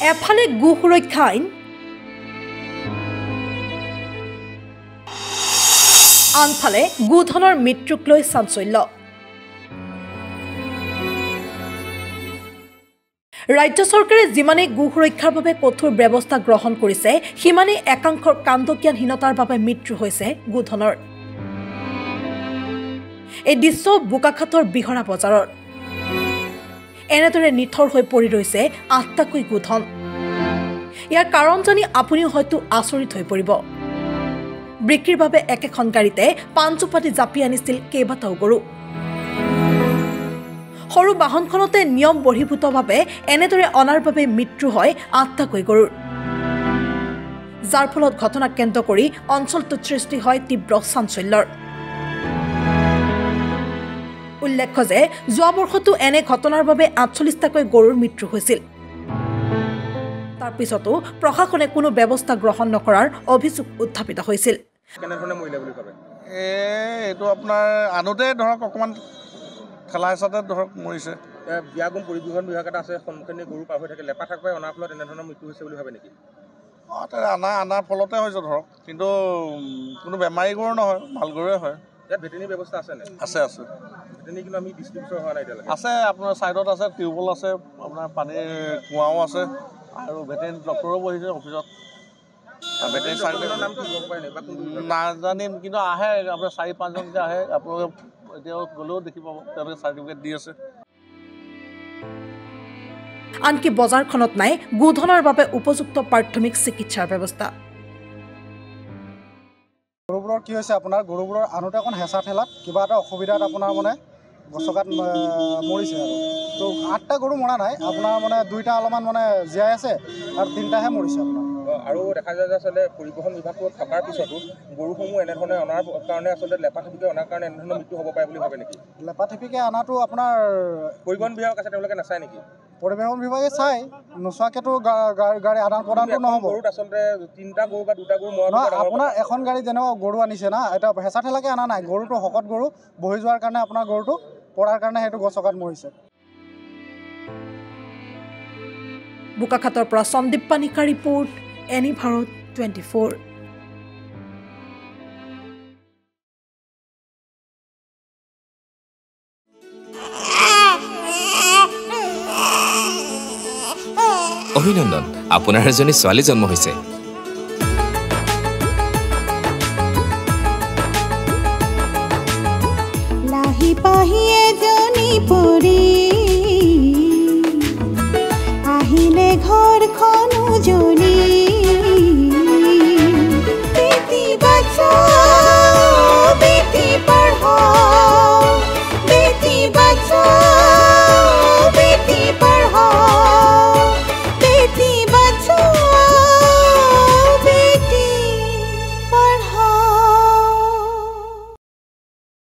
এফালে গো সুৰক্ষা আইন আনফালে গোধনৰ মৃত্যুক লৈ চাঞ্চল্য ৰাজ্য চৰকাৰে যিমানে গো সুৰক্ষাৰ বাবে কঠোৰ ব্যৱস্থা গ্ৰহণ কৰিছে সিমানে একাংশৰ কাণ্ডজ্ঞানহীনতাৰ বাবে মৃত্যু হৈছে গোধনৰ এই দৃশ্য বোকাখাটৰ বিহৰা বজাৰৰ এনেদৰে নিথৰ হৈ পৰি ৰৈছে ৮টাকৈ গোধন ইয়াৰ কাৰণ জানি আপুনিও হয়তো আচৰিত হৈ পৰিব বিক্ৰীৰ বাবে একেখন গাড়ীতে পাঞ্চুপাতি জাপি আনিছিল কেইবাটাও গৰু সৰু বাহনখনতে নিয়ম বহিৰ্ভূতভাৱে এনেদৰে অনাৰ বাবে মৃত্যু হয় ৮টাকৈ গৰুৰ যাৰ ফলত ঘটনাক কেন্দ্ৰ কৰি অঞ্চলটোত সৃষ্টি হয় তীব্ৰ চাঞ্চল্যৰ উল্লেখ্য যে যোৱা বৰ্ষতো এনে ঘটনাৰ বাবে ৪৮টাকৈ গৰুৰ মৃত্যু হৈছিল তাৰ পিছতো প্ৰশাসনে কোনো ব্যৱস্থা গ্ৰহণ নকৰাৰ অভিযোগ উত্থাপিত হৈছিল কেনেধৰণে মৰিলে বুলি ভাবে এইটো আপোনাৰ আনোতে ধৰক অকণমান খেলা হিচাপে ধৰক মৰিছে বিয়াগুম পৰিবহণ বিভাগ এটা আছে সন্মুখেনে গৰু পাৰ হৈ থাকে লেপা থাকপাই অনাৰ ফলত এনেধৰণৰ মৃত্যু হৈছে বুলি ভাবে নেকি আনাৰ ফলতে হৈছে ধৰক কিন্তু কোনো বেমাৰী গৰু নহয় ভাল গৰুৱে হয় ইয়াত ভেটেৰিনেৰী ব্যৱস্থা আছে নে আছে ভেটেৰিনেৰী কিন্তু আমি ডিষ্ট্ৰিবিউচন হোৱা নাই এতিয়ালৈকে আছে আপোনাৰ ছাইডত আছে টিউবৱেল আছে আপোনাৰ পানীৰ কুঁৱাও আছে আৰু ভেটেৰিনেৰী ডক্টৰো বহিছে অফিচত নাজানিম কিন্তু আহে আপোনাৰ ৪-৫জনকৈ আহে আপোনালোকে এতিয়াও গ'লেও দেখি পাব তেওঁলোকে চাৰ্টিফিকেট দি আছে আনকি বজাৰখনত নাই গোধনৰ বাবে উপযুক্ত প্ৰাথমিক চিকিৎসাৰ ব্যৱস্থা গৰুবোৰৰ কি হৈছে আপোনাৰ গৰুবোৰৰ আনোতে অকণ হেঁচা ঠেলাত কিবা এটা অসুবিধাত আপোনাৰ মানে গছকাত মৰিছে আৰু তো ৮টা গৰু মৰা নাই আপোনাৰ মানে ২টা অলপমান মানে জীয়াই আছে আৰু ৩টাহে মৰিছে আপোনাৰ আৰু দেখা যায় যে আচলতে পৰিবহণ বিভাগটো থকাৰ পিছতো গৰুসমূহ এনেধৰণে অনাৰ কাৰণে আচলতে লেপা থেপিকে অনাৰ কাৰণে এনেধৰণৰ মৃত্যু হ'ব পাৰে বুলি ভাবে নেকি লেপা থেপিকে অনাটো আপোনাৰ পৰিবহণ বিভাগ আছে তেওঁলোকে নাচায় নেকি পৰিবহণ বিভাগে চাই নোচোৱাকেতো গাড়ী আদান প্ৰদানটো নহ'ব গৰুত আচলতে 3টা গৰু বা 2টা গৰু মৰা নহয় আপোনাৰ এখন গাড়ী যেনেকুৱা গৰু আনিছে না এটা হেঁচা ঠেলাকে অনা নাই গৰুটো শকত গৰু বহি যোৱাৰ কাৰণে আপোনাৰ গৰুটো পৰাৰ কাৰণে সেইটো গছকাত মৰিছে বোকাখাটৰ পৰা সন্দীপ পানিকা ৰিপৰ্ট এনি ভাৰত 24 অভিনন্দন আপোনাৰ এজনী ছোৱালী জন্ম হৈছে লাহি পাহি এজনী পৰি আহিলে ঘৰখন উজলি বেটি বচাও বেটি পঢ়াও বেটি বচাও